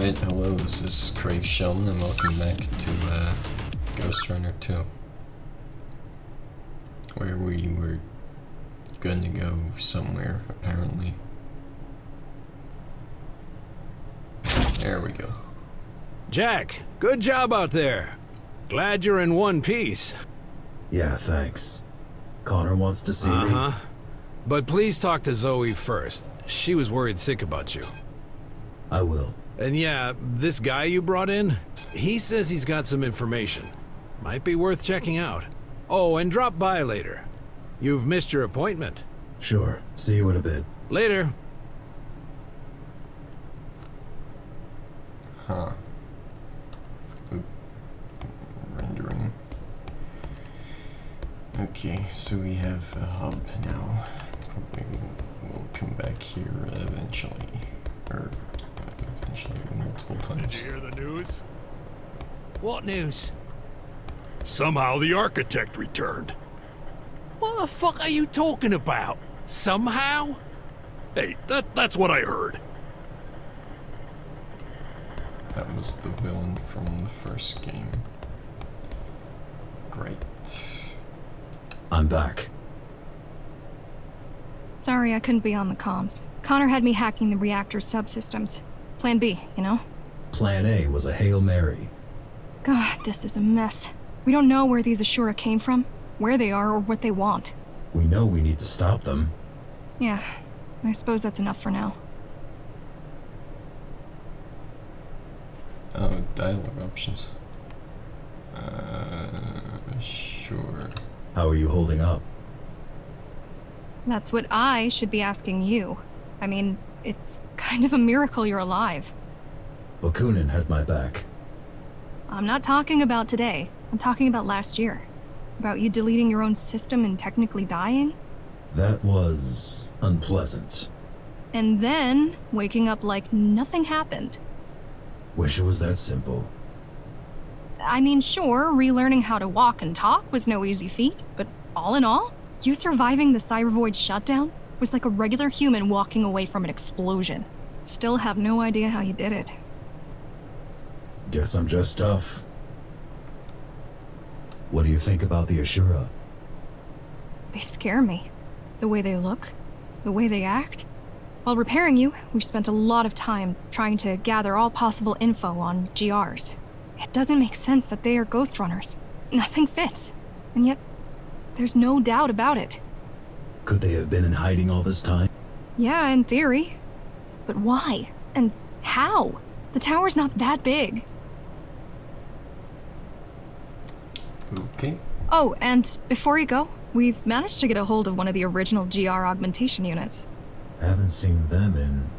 Alright, hello, this is Craig Sheldon and welcome back to Ghostrunner 2. Where we were gonna go somewhere, apparently. There we go. Jack, good job out there. Glad you're in one piece. Yeah, thanks. Connor wants to see me. Uh-huh. But please talk to Zoe first. She was worried sick about you. I will. And yeah, this guy you brought in, he says he's got some information. Might be worth checking out. Oh, and drop by later. You've missed your appointment. Sure. See you in a bit. Later. Huh. Oop. Rendering. Okay, so we have a hub now. Probably we'll come back here eventually. Or eventually multiple times. Did you hear the news? What news? Somehow the architect returned. What the fuck are you talking about? Somehow? Hey, that's what I heard. That was the villain from the first game. Great. I'm back. Sorry I couldn't be on the comms. Connor had me hacking the reactor's subsystems. Plan B, you know? Plan A was a Hail Mary. God, this is a mess. We don't know where these Ashura came from, where they are, or what they want. We know we need to stop them. Yeah, I suppose that's enough for now. Oh, dialogue options. Sure. How are you holding up? That's what I should be asking you. I mean, it's kind of a miracle you're alive. Bakunin had my back. I'm not talking about today. I'm talking about last year. About you deleting your own system and technically dying. That was unpleasant. And then waking up like nothing happened. Wish it was that simple. I mean, sure, relearning how to walk and talk was no easy feat, but all in all, you surviving the Cybervoid shutdown was like a regular human walking away from an explosion. Still have no idea how you did it. Guess I'm just tough. What do you think about the Ashura? They scare me. The way they look, the way they act. While repairing you, we spent a lot of time trying to gather all possible info on GRs. It doesn't make sense that they are Ghostrunners. Nothing fits. And yet, there's no doubt about it. Could they have been in hiding all this time? Yeah, in theory. But why? And how? The tower's not that big. Okay. Oh, and before you go, we've managed to get a hold of one of the original GR augmentation units. Haven't seen them in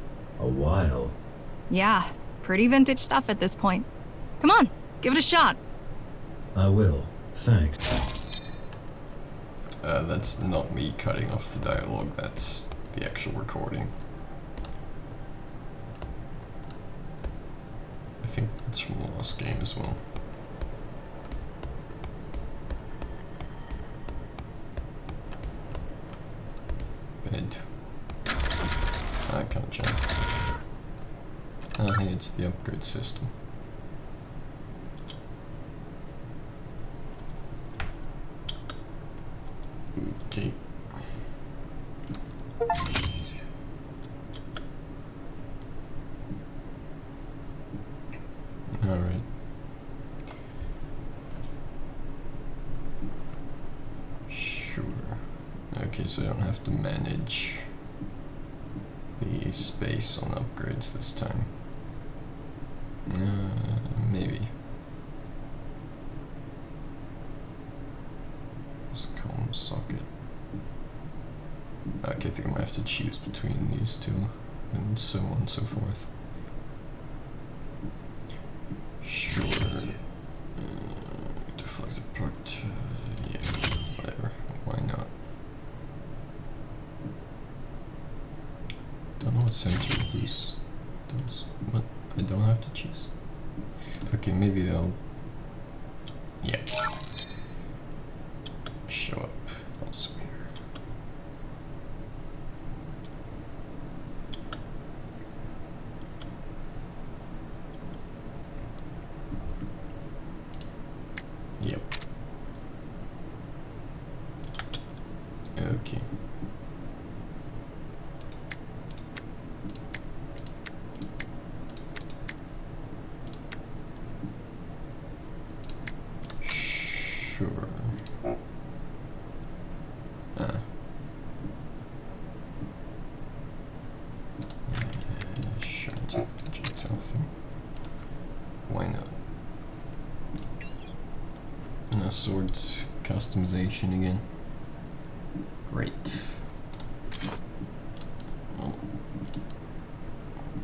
a while. Yeah, pretty vintage stuff at this point. Come on, give it a shot. I will. Thanks. That's not me cutting off the dialogue, that's the actual recording. I think it's from the last game as well. Bed. I can't jump. Ah, hey, it's the upgrade system. Okay. Alright. Sure. Okay, so I don't have to manage the space on upgrades this time. Maybe. Comb socket. Okay, I think I might have to choose between these two, and so on and so forth. Sure. Deflector part. Yeah, whatever. Why not? Don't know what sensor boost does. What? I don't have to choose. Okay, maybe they'll. Yeah. Show up elsewhere. swords customization again. Great. Oh.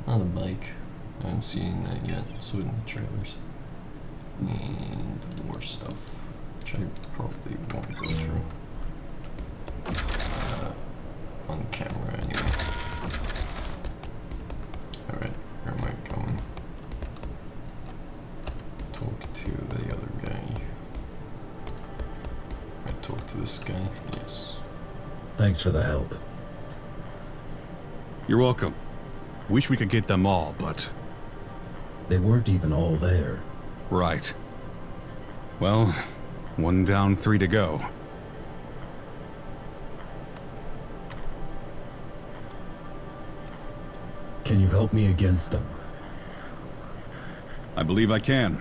Another bike. I haven't seen that yet. Saw it in the trailers. And more stuff, which I probably won't go through. On camera anyway. Alright, where am I going? Talk to the other guy. I talk to this guy? Yes. Thanks for the help. You're welcome. Wish we could get them all, but... They weren't even all there. Right. Well, 1 down, 3 to go. Can you help me against them? I believe I can.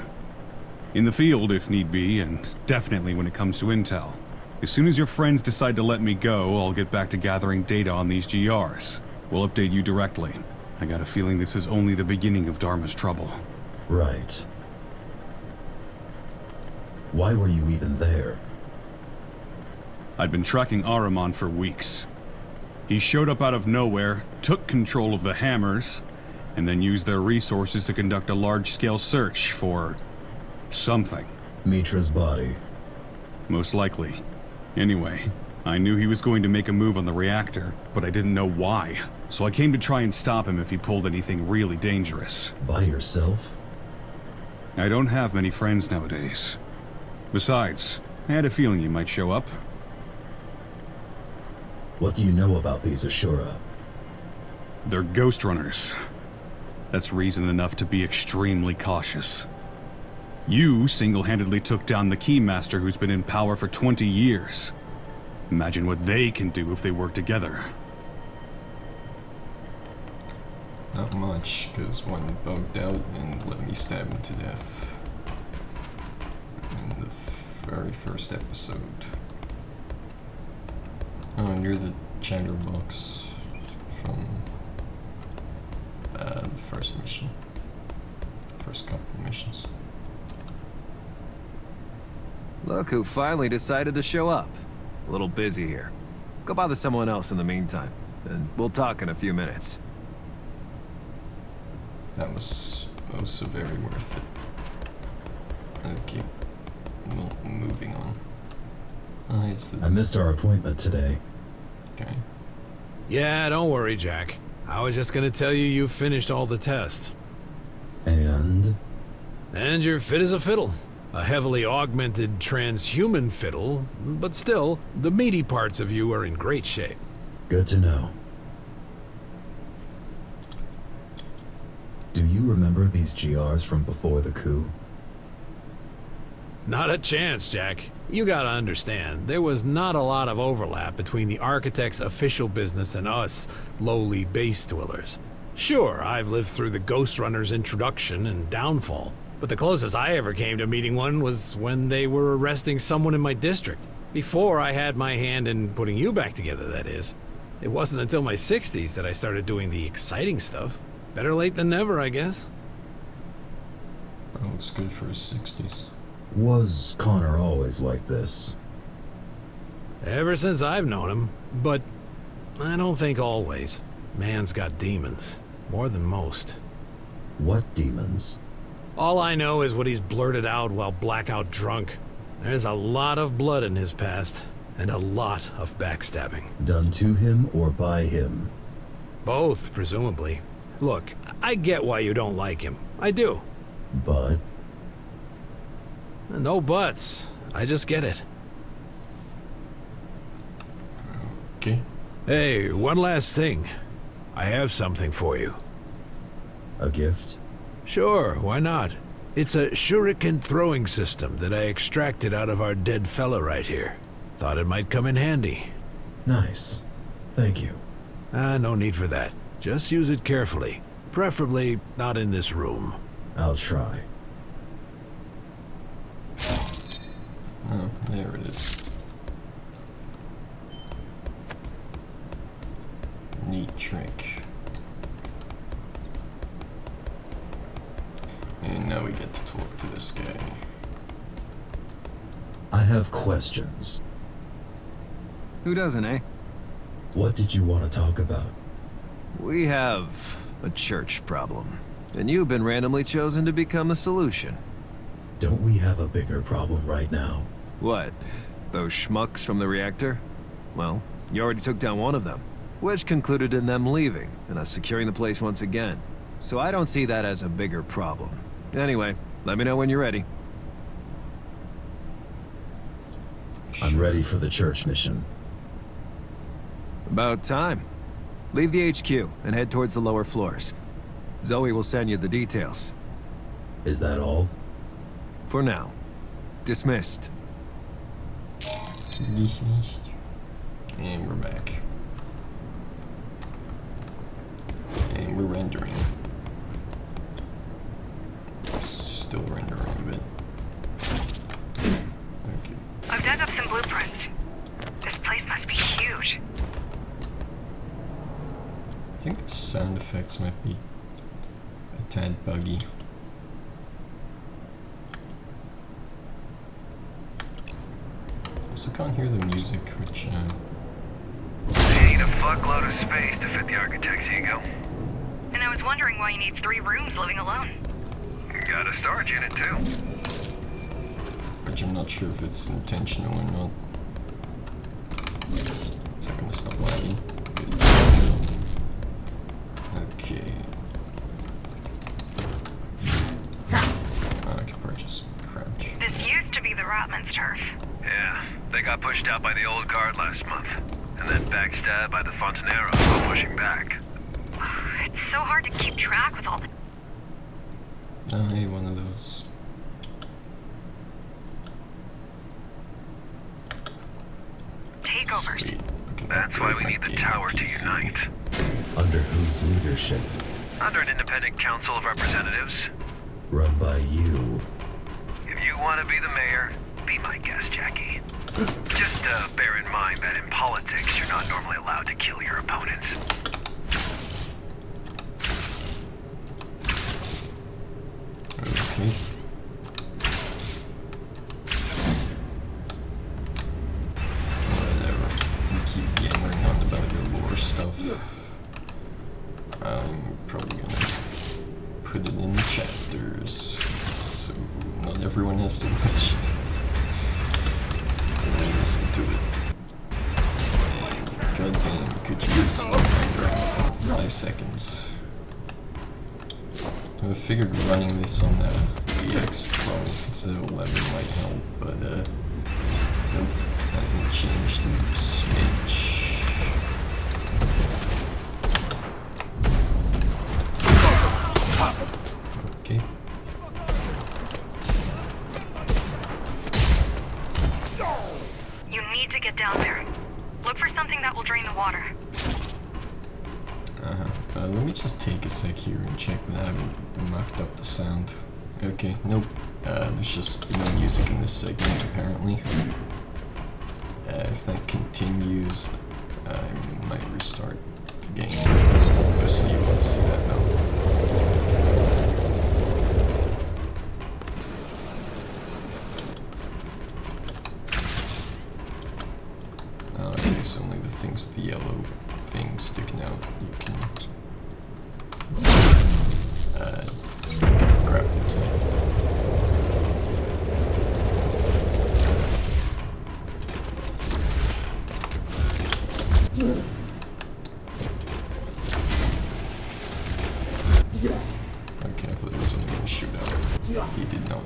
In the field, if need be, and definitely when it comes to intel. As soon as your friends decide to let me go, I'll get back to gathering data on these GRs. We'll update you directly. I got a feeling this is only the beginning of Dharma's trouble. Right. Why were you even there? I'd been tracking Ahriman for weeks. He showed up out of nowhere, took control of the Hammers, and then used their resources to conduct a large-scale search for... something. Mitra's body. Most likely. Anyway, I knew he was going to make a move on the reactor, but I didn't know why. So I came to try and stop him if he pulled anything really dangerous. By yourself? I don't have many friends nowadays. Besides, I had a feeling you might show up. What do you know about these Ashura? They're Ghostrunners. That's reason enough to be extremely cautious. You single-handedly took down the Keymaster who's been in power for 20 years. Imagine what they can do if they work together. Not much, because one bugged out and let me stab him to death. In the very first episode. Oh, and you're the chatterbox from the first mission. First couple missions. Look who finally decided to show up. A little busy here. Go bother someone else in the meantime, and we'll talk in a few minutes. That was also very worth it. Okay, well, moving on. Oh, it's the... I missed our appointment today. Okay. Yeah, don't worry, Jack. I was just gonna tell you you've finished all the tests. And? And you're fit as a fiddle. A heavily augmented transhuman fiddle, but still, the meaty parts of you are in great shape. Good to know. Do you remember these GRs from before the coup? Not a chance, Jack. You gotta understand, there was not a lot of overlap between the Architect's official business and us, lowly base dwellers. Sure, I've lived through the Ghostrunner's introduction and downfall, but the closest I ever came to meeting one was when they were arresting someone in my district. Before I had my hand in putting you back together, that is. It wasn't until my 60s that I started doing the exciting stuff. Better late than never, I guess. Oh, it's good for his 60s. Was Connor always like this? Ever since I've known him, but I don't think always. Man's got demons. More than most. What demons? All I know is what he's blurted out while blackout drunk. There's a lot of blood in his past, and a lot of backstabbing. Done to him or by him? Both, presumably. Look, I get why you don't like him. I do. But? No buts. I just get it. Okay. Hey, one last thing. I have something for you. A gift? Sure, why not? It's a shuriken throwing system that I extracted out of our dead fella right here. Thought it might come in handy. Nice. Thank you. No need for that. Just use it carefully. Preferably not in this room. I'll try. Oh, there it is. Neat trick. And now we get to talk to this guy. I have questions. Who doesn't, eh? What did you want to talk about? We have a church problem, and you've been randomly chosen to become the solution. Don't we have a bigger problem right now? What? Those schmucks from the reactor? Well, you already took down one of them, which concluded in them leaving and us securing the place once again. So I don't see that as a bigger problem. Anyway, let me know when you're ready. I'm ready for the church mission. About time. Leave the HQ and head towards the lower floors. Zoe will send you the details. Is that all? For now. Dismissed. Dismissed. And we're back. And we're rendering. Still rendering a bit. Okay. I've dug up some blueprints. This place must be huge. I think the sound effects might be a tad buggy. Also can't hear the music, which They need a fuckload of space to fit the architect's ego. And I was wondering why you need 3 rooms living alone. You got a storage unit too. which I'm not sure if it's intentional or not. Is that gonna stop lagging? Good. Okay. I can purchase crouch. This used to be the Rotman's turf. Yeah, they got pushed out by the old guard last month. And then backstabbed by the Fontaneros while pushing back. It's so hard to keep track with all the... Hey, one of those. takeovers. Sweet. That's why we need the tower to unite. Under whose leadership? Under an independent council of representatives. Run by you. If you want to be the mayor, be my guest, Jackie. Just bear in mind that in politics, you're not normally allowed to kill your opponents. Okay. Whatever. You keep yammering on about your lore stuff. I'm probably gonna put it in the chapters, so not everyone has to watch. Listen to it. And goddamn, could you stop rendering for 5 seconds? I figured running this on the EX12 instead of 11 might help, but nope, hasn't changed a smidge. Okay. You need to get down there. Look for something that will drain the water. Let me just take a sec here and check that I haven't mucked up the sound. Okay, nope. There's just no music in this segment, apparently. If that continues, I might restart the game. So you won't see that now. Okay, so only the things with the yellow thing sticking out you can grapple to. Okay, I thought he was only going to shoot out. He did not.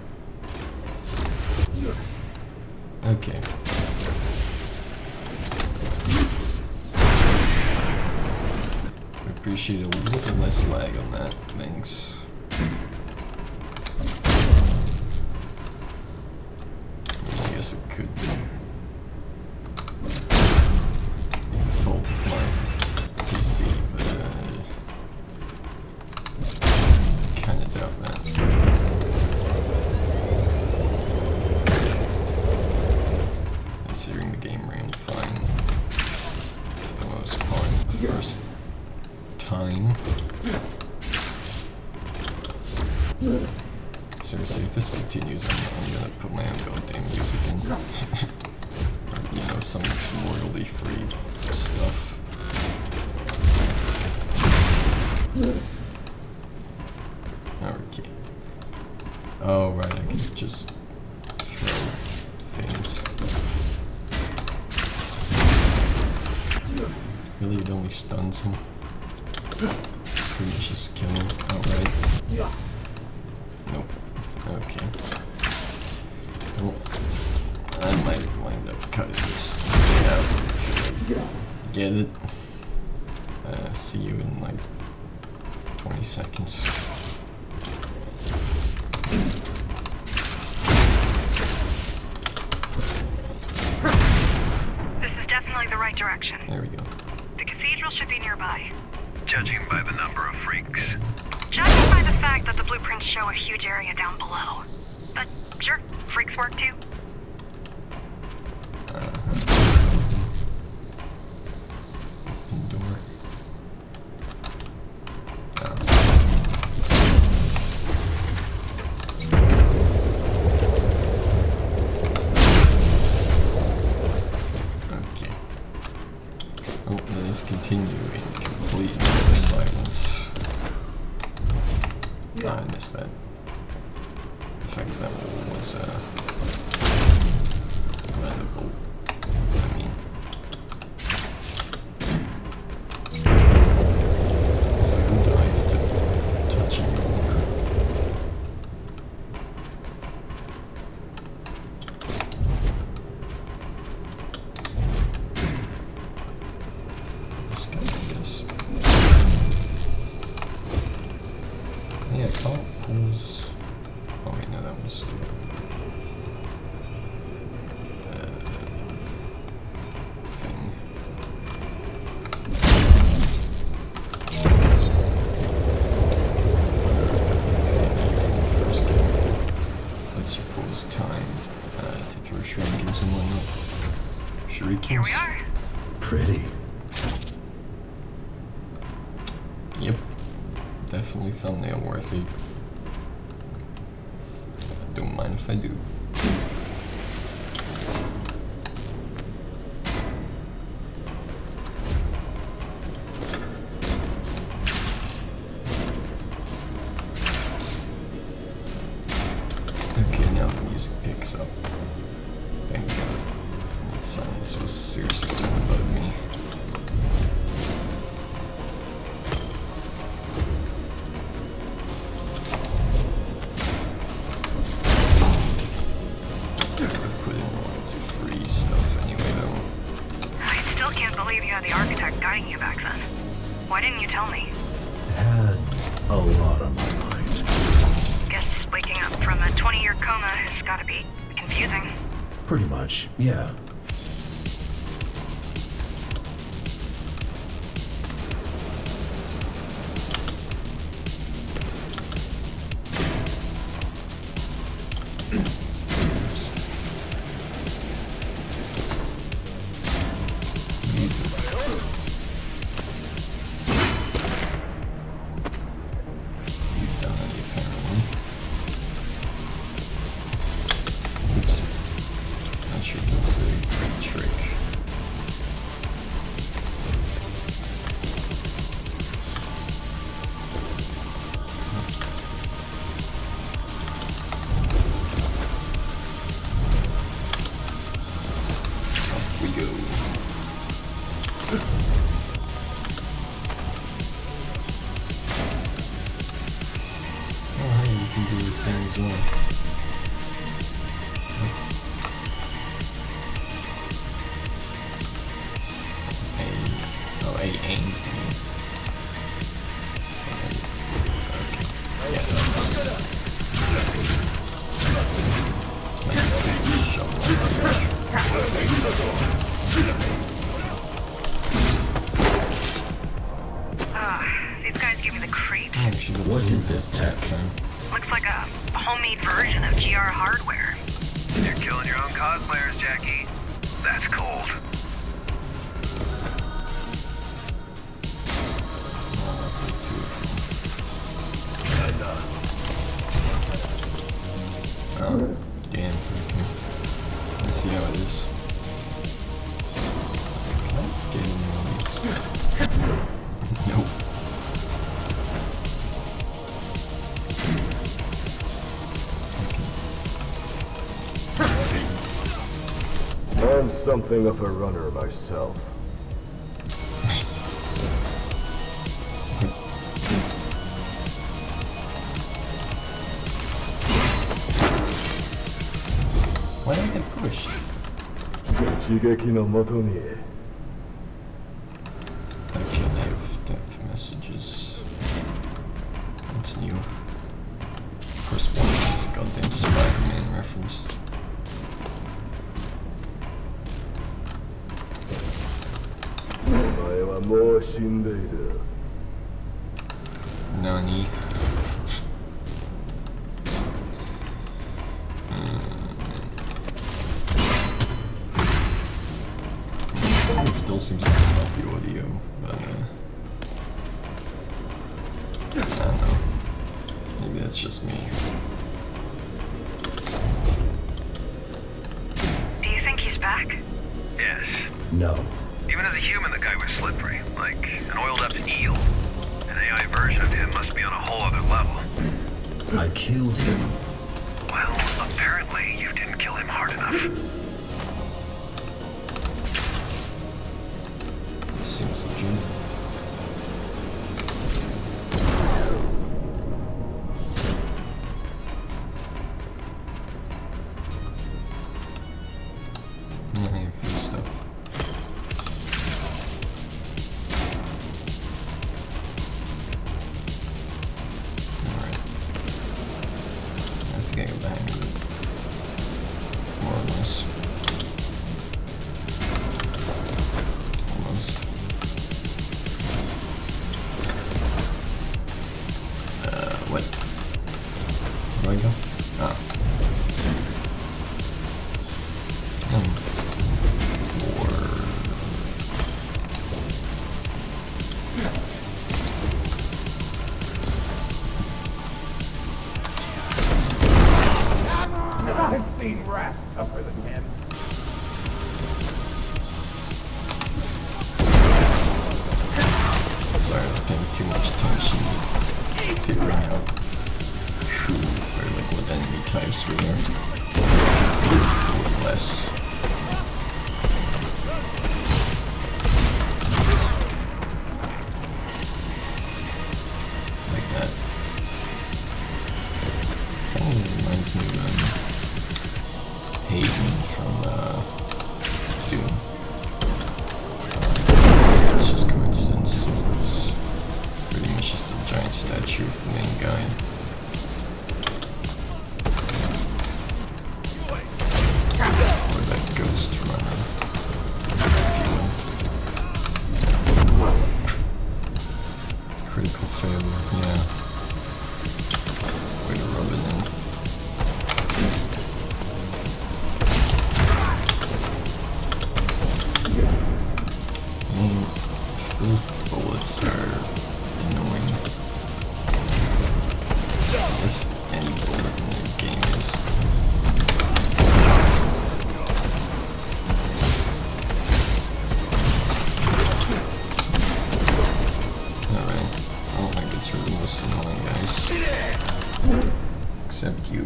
Okay. Appreciate a little bit less lag on that. Thanks. I guess it could be the fault of my PC, but kinda doubt that. Considering the game ran fine for the most part the first time. Seriously, if this continues, I'm gonna put my own goddamn music in. Or, you know, some royalty-free stuff. Okay. Oh, right, I can just throw things. Really, it only stuns him. Pretty much just kill him outright. Nope. Okay. Well, I might wind up cutting this out to get it. See you in like 20 seconds. This is definitely the right direction. There we go. The cathedral should be nearby. Judging by the number of freaks. Judging by the fact that the blueprints show a huge area down below. But sure, freaks work too. Open door. Okay. Oh, let us continue in complete silence. Ah, I missed that. In fact, that was landable. I mean, so who dies to touching water? This guy, I guess. Yeah, carpools. Oh wait, no, that was thing. First game. Let's propose time to throw shurikens and whatnot. Shurikens. Here we are. Pretty. Yep. Definitely thumbnail worthy. Don't mind if I do. Okay, now the music picks up. Thank God. That silence was seriously starting to bug me. I've put in one to free stuff anyway, though. I still can't believe you had the architect guiding you back then. Why didn't you tell me? Had a lot on my mind. Guess waking up from a 20-year coma has gotta be confusing. Pretty much, yeah. You die, apparently. Oops. Not sure if that's a great trick. Off we go. Oh, hey, you can do your thing as well. A aim team. Okay. Yeah, that's... Like this shovel. These guys give me the creeps. Actually, let's What see is this tech? time. Looks like a homemade version of GR hardware. You're killing your own cosplayers, Jackie. That's cold. Oh, damn. Okay. Let's see how it is. Can I get any of these? Nope. I'm something of a runner myself. Why did I get pushed? 一撃のもとに Okay, they have death messages. That's new. Of course, one of these goddamn Spider-Man reference. Nani? It still seems like about the audio, but I don't know. Maybe that's just me. Do you think he's back? Yes. No. Even as a human, the guy was slippery, like an oiled-up eel. An AI version of him must be on a whole other level. I killed him. Well, apparently you didn't kill him hard enough. This seems legit. Yeah, I have free stuff. Alright. I think I got the hang of it. More or less. Almost. What? Where do I go? Ah. I've seen rats tougher than him. Sorry, I was paying too much attention to figuring out who or like what enemy types were there. Or less. Like that. Kind of reminds me of Hayden from Doom. It's just coincidence since that's pretty much just a giant statue of the main guy. Or that Ghostrunner. Critical failure, yeah. Way to rub it in. Those bullets are annoying. I guess any bullet in the game is. Alright, I don't think it's really the most annoying guys. Except you.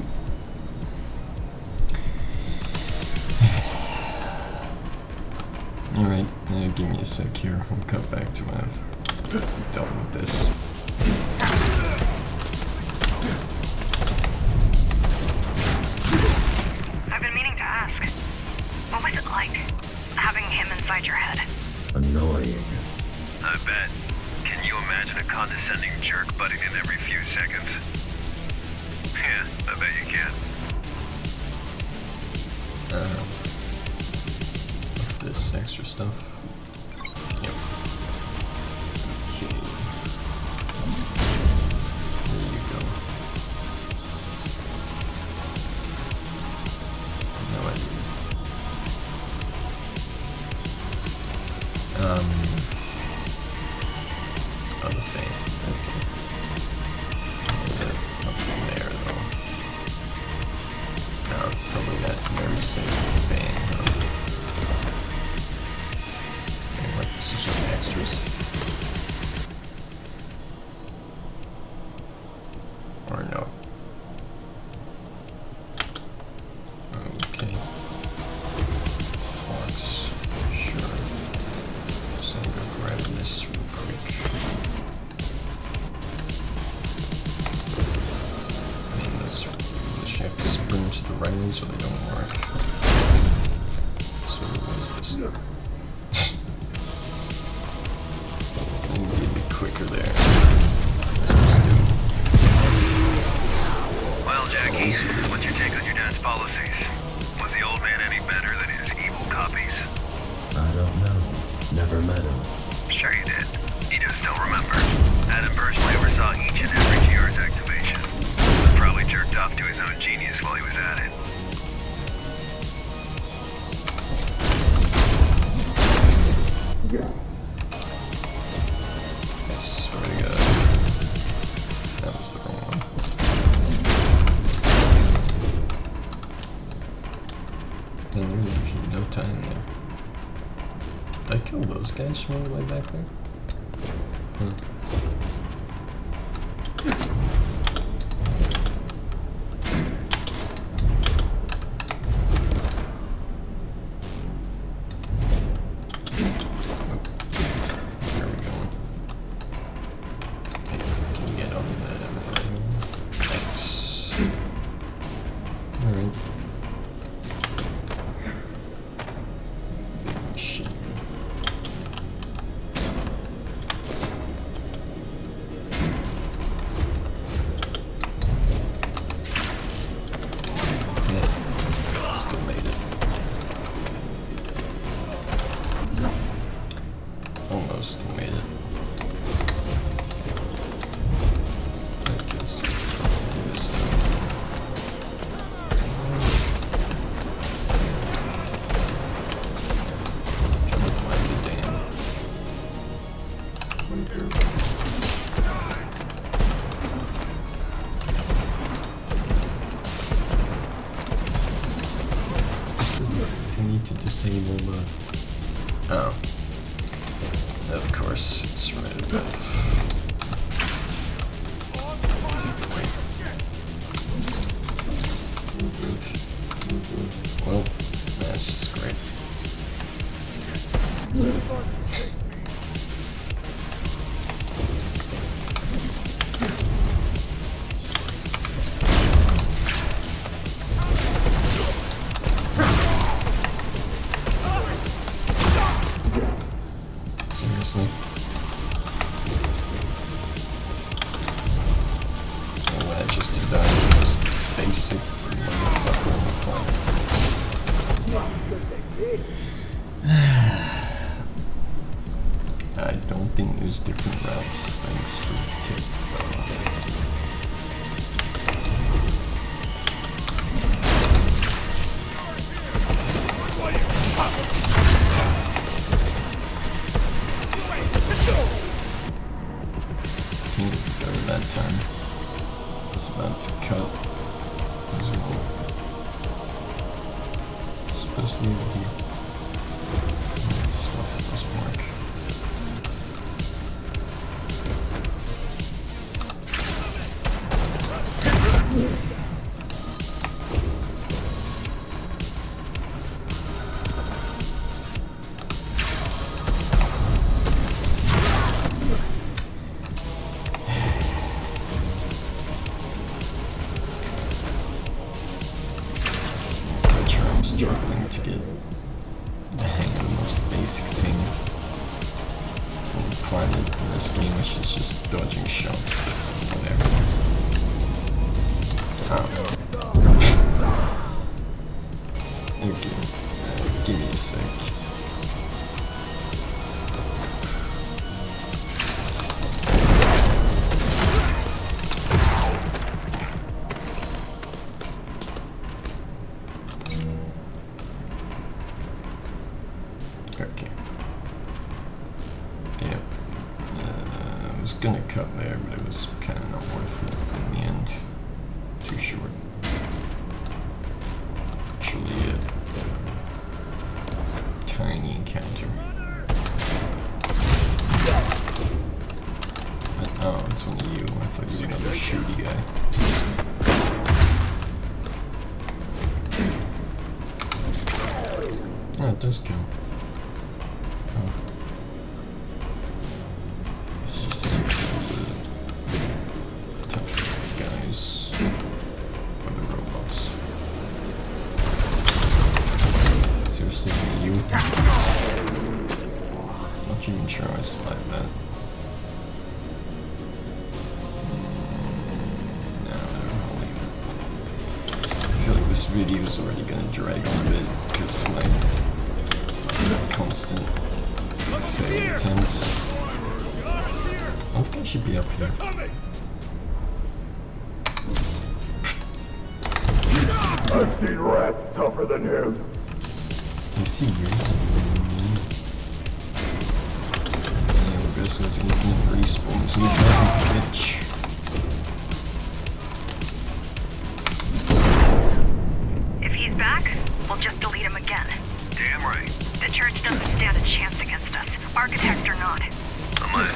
Alright, give me a sec here. I'll cut back to when I've dealt with this. I've been meaning to ask. What was it like, having him inside your head? Annoying. I bet. Can you imagine a condescending jerk butting in every few seconds? Yeah, I bet you can. What's this? Extra stuff? Yep. Okay. There you go. No idea. Oh, the fan. Okay. Mary Sue fan. Okay, what? This is just extras. Or no. Okay. Fox. Sure. So I'm gonna grab this real quick. And those you have to sprint to the rails or they don't work. So what is this? Maybe a bit quicker there. What's this do? Well, Jackie, what's your take on your dad's policies? Was the old man any better than his evil copies? I don't know. Never met him. Sure you did. You just don't remember. Adam personally oversaw each and every GR's activation. Probably jerked off to his own genius while he was at it. I swear to God. That was the wrong one. And there leaves you no time there. Did I kill those guys from all the way back there? Huh. Where are we going? Hey, can we get off of that everything? Thanks. Alright. Big machine. Yeah, still made it. Almost still made it. I can still do this too. Trying to find the dam. I need to disable the... Oh. Of course, it's right above. Well, that's just great. Seriously? Oh, I just to die the most basic motherfucker on the planet. I don't think there's different routes. Thanks for the tip, better that time. I was about to cut as well. It's supposed to be over here. Stuff doesn't work. I'm struggling to get the hang of the most basic thing on the planet in this game, which is just dodging shots, but whatever. Oh. Okay, give me a sec. Okay. Yep. I was gonna cut there, but it was kind of not worth it in the end. Too short. Actually, encounter. Oh, it's one of you. I thought you were another shooty guy. Oh, it does kill. Oh. This just doesn't kill the tough guys or the robots. Seriously, you? Not even sure I survived that. This video is already gonna drag on a bit because of my constant failed attempts. I think I should be up here. I've seen rats tougher than him. You see you? Yeah, this was infinite respawns. You doesn't bitch. Back, we'll just delete him again. Damn right. The church doesn't stand a chance against us, architect or not. Unless,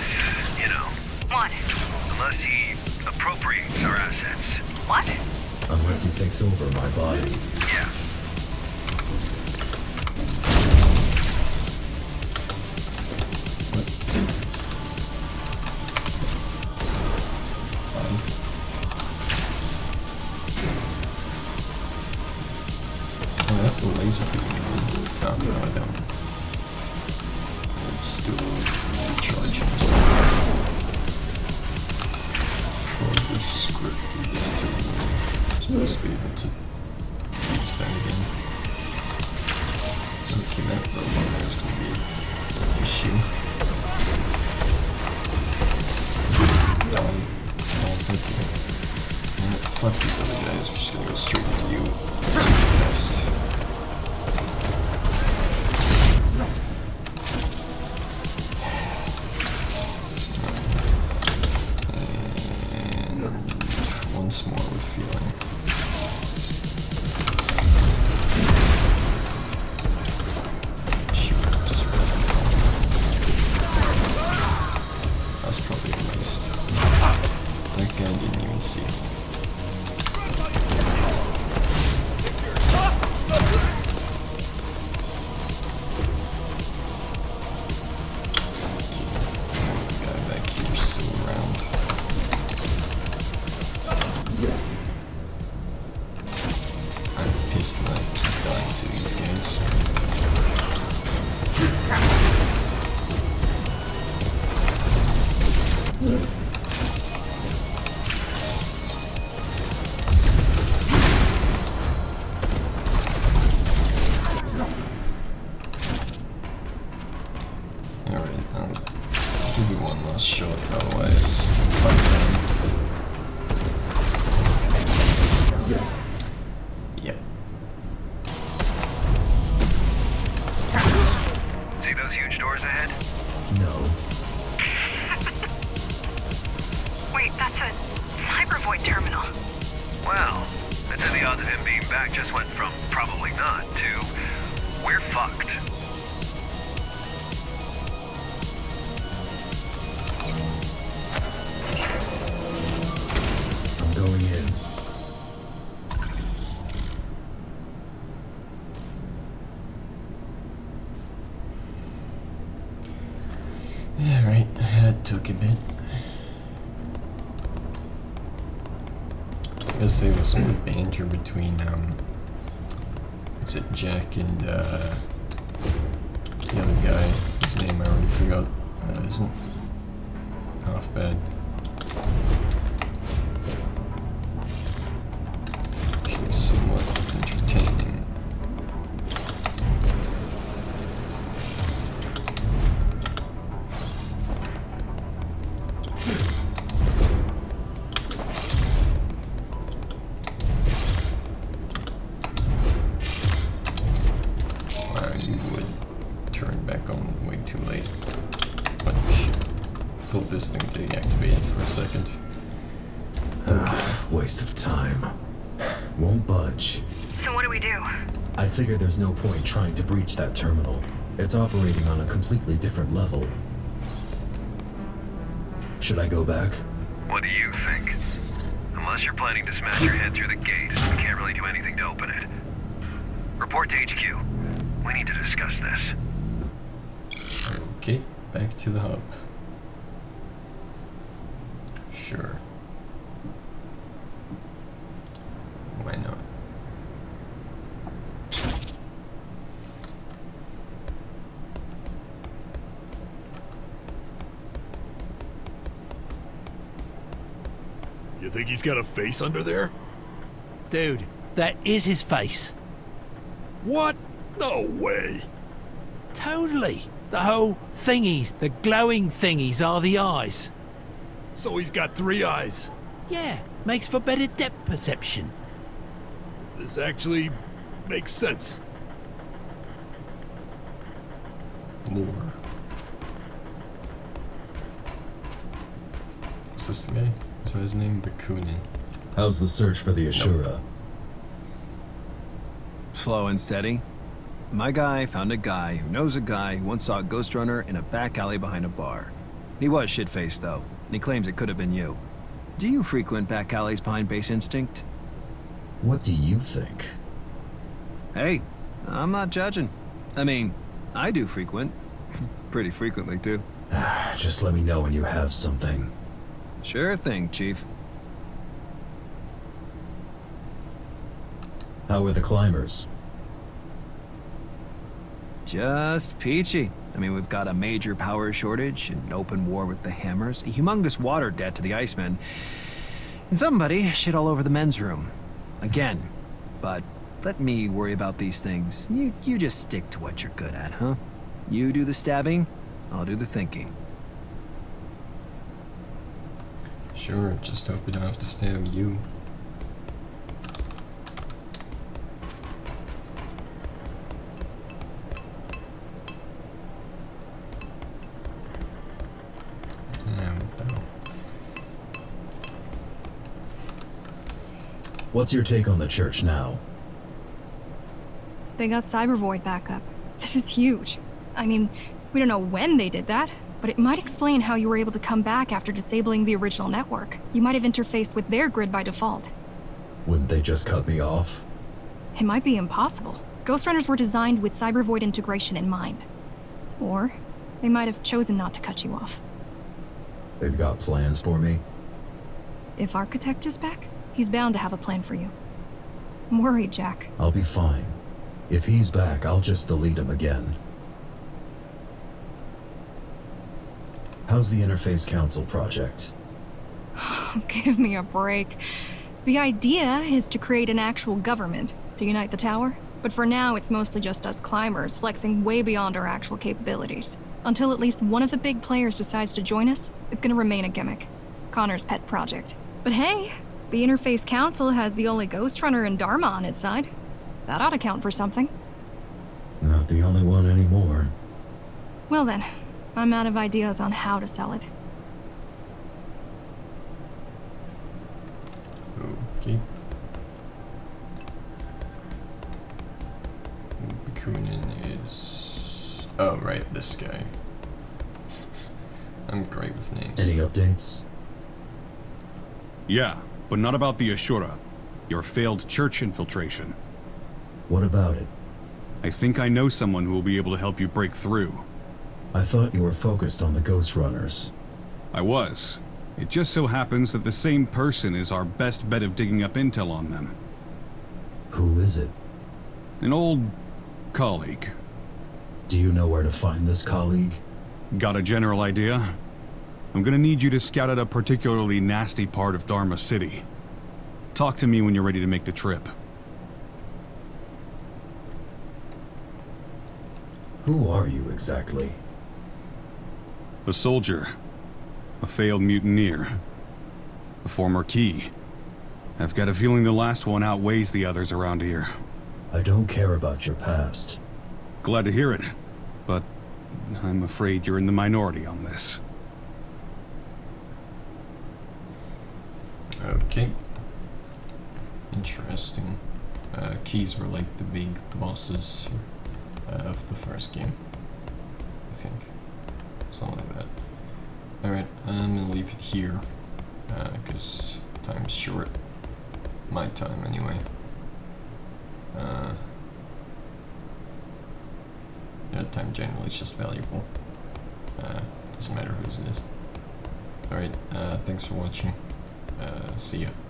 you know. What? Unless he appropriates our assets. What? Unless he takes over my body. Yeah. Laser beam. Oh, no, I don't. It's still recharging himself. Probably scripted this to supposed to be able to use that again. Okay, that robot there is going to be an issue. Oh, thank you. Fuck these other guys, we're just going to go straight for you. Let's do the best. Once more with feeling. Shoot, just rest it down. That's probably a waste. That guy didn't even see me. Short, otherwise, by time. Yep. See those huge doors ahead? No. Wait, that's a Cybervoid terminal. Wow. I'd say the odds of him being back just went from probably not to we're fucked. Going in. Yeah, right. That took a bit. I guess there was some banter between, is it Jack and, the other guy, whose name I already forgot, isn't half bad. Actually somewhat entertaining. This thing deactivated for a second. Okay. Waste of time. Won't budge. So what do we do? I figure there's no point trying to breach that terminal. It's operating on a completely different level. Should I go back? What do you think? Unless you're planning to smash your head through the gate, we can't really do anything to open it. Report to HQ. We need to discuss this. Okay, back to the hub. Sure. Why not? You think he's got a face under there? Dude, that is his face. What? No way. Totally. The whole thingies, the glowing thingies are the eyes. So he's got 3 eyes. Yeah, makes for better depth perception. This actually makes sense. Lore. Is this the guy? Is that his name? Bakunin. How's the search for the Ashura? Slow and steady. My guy found a guy who knows a guy who once saw a Ghostrunner in a back alley behind a bar. He was shit-faced, though, and he claims it could have been you. Do you frequent back alleys behind Base Instinct? What do you think? Hey, I'm not judging. I mean, I do frequent. Pretty frequently, too. Just let me know when you have something. Sure thing, Chief. How are the climbers? Just peachy. I mean, we've got a major power shortage, an open war with the Hammers, a humongous water debt to the Icemen, and somebody shit all over the men's room. Again. But let me worry about these things. You just stick to what you're good at, huh? You do the stabbing, I'll do the thinking. Sure, just hope we don't have to stab you. What's your take on the church now? They got Cybervoid back up. This is huge. I mean, we don't know when they did that, but it might explain how you were able to come back after disabling the original network. You might have interfaced with their grid by default. Wouldn't they just cut me off? It might be impossible. Ghostrunners were designed with Cybervoid integration in mind. Or they might have chosen not to cut you off. They've got plans for me? If Architect is back, he's bound to have a plan for you. I'm worried, Jack. I'll be fine. If he's back, I'll just delete him again. How's the Interface Council project? Give me a break. The idea is to create an actual government to unite the tower, but for now it's mostly just us climbers flexing way beyond our actual capabilities. Until at least one of the big players decides to join us, it's gonna remain a gimmick. Connor's pet project. But hey, the Interface Council has the only Ghostrunner and Dharma on its side. That ought to count for something. Not the only one anymore. Well then, I'm out of ideas on how to sell it. Okay. Bakunin is... Oh, right, this guy. I'm great with names. Any updates? Yeah, but not about the Ashura. Your failed church infiltration. What about it? I think I know someone who will be able to help you break through. I thought you were focused on the Ghostrunners. I was. It just so happens that the same person is our best bet of digging up intel on them. Who is it? An old colleague. Do you know where to find this colleague? Got a general idea? I'm gonna need you to scout out a particularly nasty part of Dharma City. Talk to me when you're ready to make the trip. Who are you exactly? A soldier. A failed mutineer. A former key. I've got a feeling the last one outweighs the others around here. I don't care about your past. Glad to hear it, but I'm afraid you're in the minority on this. Okay. Interesting. Keys were like the big bosses of the first game. think. Something like that. Alright, I'm gonna leave it here, because time's short. My time, anyway. Yeah, time generally is just valuable. Doesn't matter whose it is. Alright, thanks for watching. See ya.